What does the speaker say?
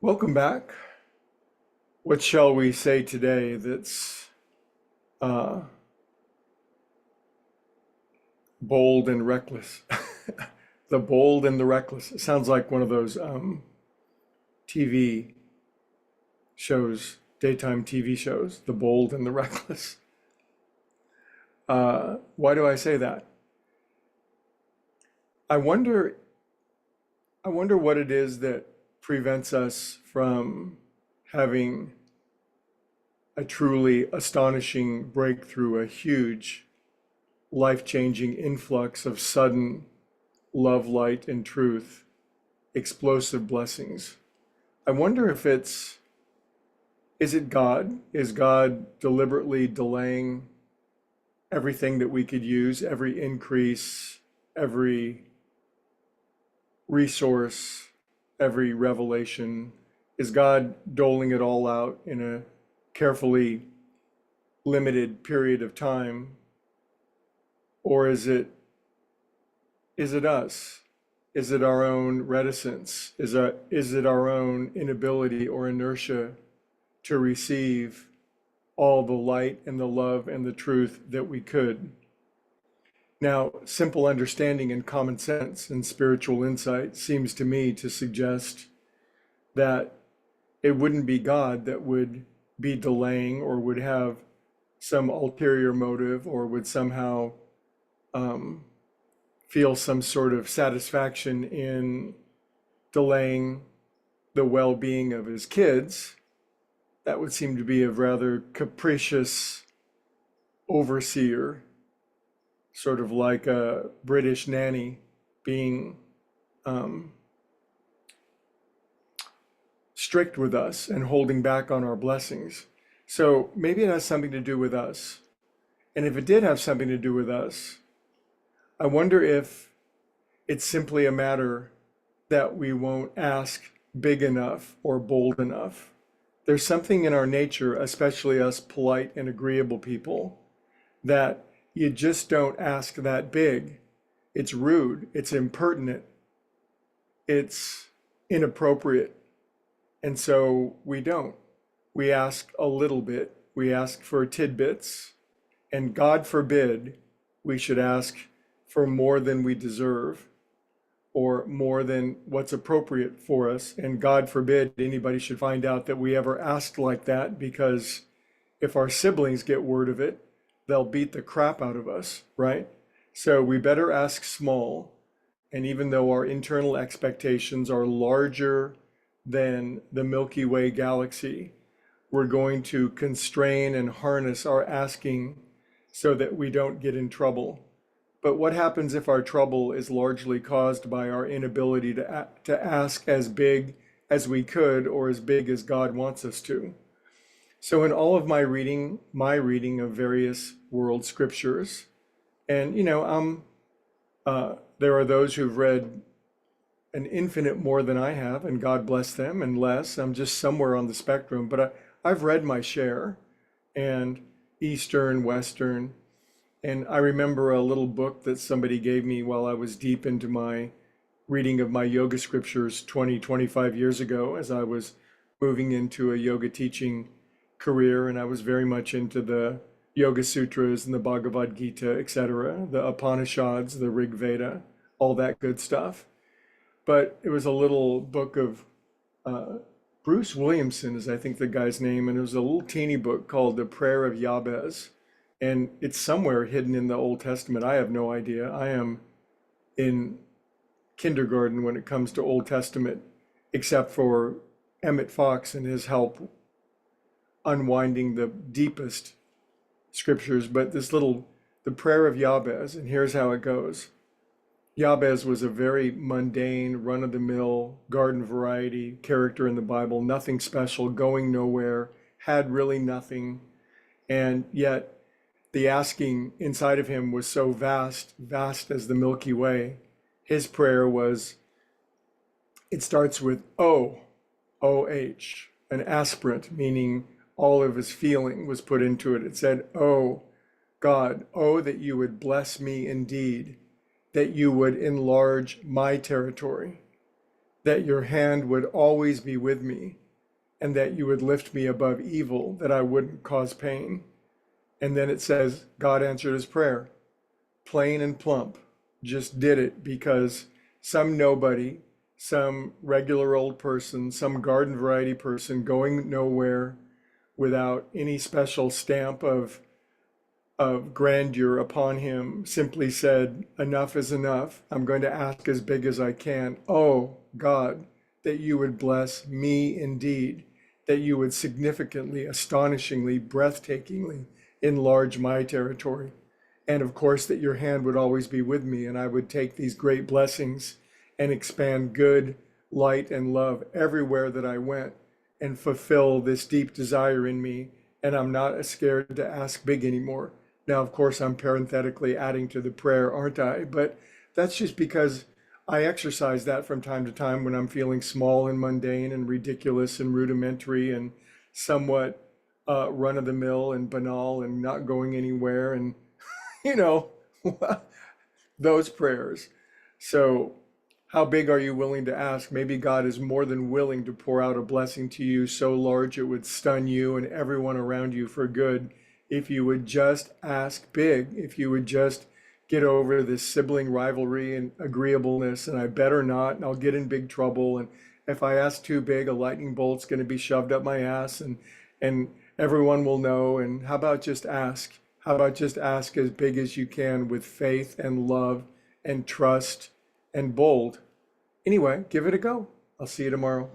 Welcome back. What shall we say today that's uh, bold and reckless? The bold and the reckless. It sounds like one of those TV shows, daytime TV shows, the bold and the reckless. Why do I say that? I wonder, I wonder what it is that prevents us from having a truly astonishing breakthrough, a huge life-changing influx of sudden love, light, and truth, explosive blessings. I wonder if is it God? Is God deliberately delaying everything that we could use, every increase, every resource, every revelation? Is God doling it all out in a carefully limited period of time? Or is it us? Is it our own reticence? Is it our own inability or inertia to receive all the light and the love and the truth that we could? Now, simple understanding and common sense and spiritual insight seems to me to suggest that it wouldn't be God that would be delaying or would have some ulterior motive or would somehow um, feel some sort of satisfaction in delaying the well-being of his kids. That would seem to be a rather capricious overseer, sort of like a British nanny being um, strict with us and holding back on our blessings. So maybe it has something to do with us. And if it did have something to do with us, I wonder if it's simply a matter that we won't ask big enough or bold enough. There's something in our nature, especially us polite and agreeable people, that you just don't ask that big. It's rude, it's impertinent, it's inappropriate. And so we don't. We ask a little bit, we ask for tidbits, and God forbid we should ask for more than we deserve or more than what's appropriate for us. And God forbid anybody should find out that we ever asked like that, because if our siblings get word of it, they'll beat the crap out of us, right? So we better ask small. And even though our internal expectations are larger than the Milky Way galaxy, we're going to constrain and harness our asking so that we don't get in trouble. But what happens if our trouble is largely caused by our inability to ask as big as we could or as big as God wants us to? So in all of my reading of various world scriptures, and there are those who've read an infinite more than I have, and God bless them, and less. I'm just somewhere on the spectrum, but I've read my share, and Eastern, Western. And I remember a little book that somebody gave me while I was deep into my reading of my yoga scriptures 20, 25 years ago, as I was moving into a yoga teaching career. And I was very much into the Yoga Sutras and the Bhagavad Gita, etc., the Upanishads, the Rig Veda, all that good stuff. But it was a little book of uh, Bruce Williamson is, I think, the guy's name. And it was a little teeny book called The Prayer of Jabez. And it's somewhere hidden in the Old Testament. I have no idea. I am in kindergarten when it comes to Old Testament, except for Emmett Fox and his help unwinding the deepest scriptures. But the prayer of Jabez, and here's how it goes. Jabez was a very mundane, run-of-the-mill, garden variety character in the Bible, nothing special, going nowhere, had really nothing, and yet the asking inside of him was so vast, vast as the Milky Way. His prayer was, it starts with O, O-H, an aspirant, meaning all of his feeling was put into it. It said, Oh, God, oh, that you would bless me indeed, that you would enlarge my territory, that your hand would always be with me, and that you would lift me above evil, that I wouldn't cause pain. And then it says, God answered his prayer, plain and plump, just did it because some nobody, some regular old person, some garden variety person going nowhere without any special stamp of grandeur upon him simply said, enough is enough. I'm going to ask as big as I can. Oh, God, that you would bless me indeed, that you would significantly, astonishingly, breathtakingly enlarge my territory. And of course, that your hand would always be with me, and I would take these great blessings and expand good, light, and love everywhere that I went and fulfill this deep desire in me. And I'm not scared to ask big anymore. Now, of course, I'm parenthetically adding to the prayer, aren't I? But that's just because I exercise that from time to time when I'm feeling small and mundane and ridiculous and rudimentary and somewhat run of the mill and banal and not going anywhere. And, you know, those prayers. So, how big are you willing to ask? Maybe God is more than willing to pour out a blessing to you so large it would stun you and everyone around you for good if you would just ask big, if you would just get over this sibling rivalry and agreeableness, and I better not, and I'll get in big trouble. And if I ask too big, a lightning bolt's going to be shoved up my ass, and everyone will know. And how about just ask? How about just ask as big as you can with faith and love and trust and bold? Anyway, give it a go. I'll see you tomorrow.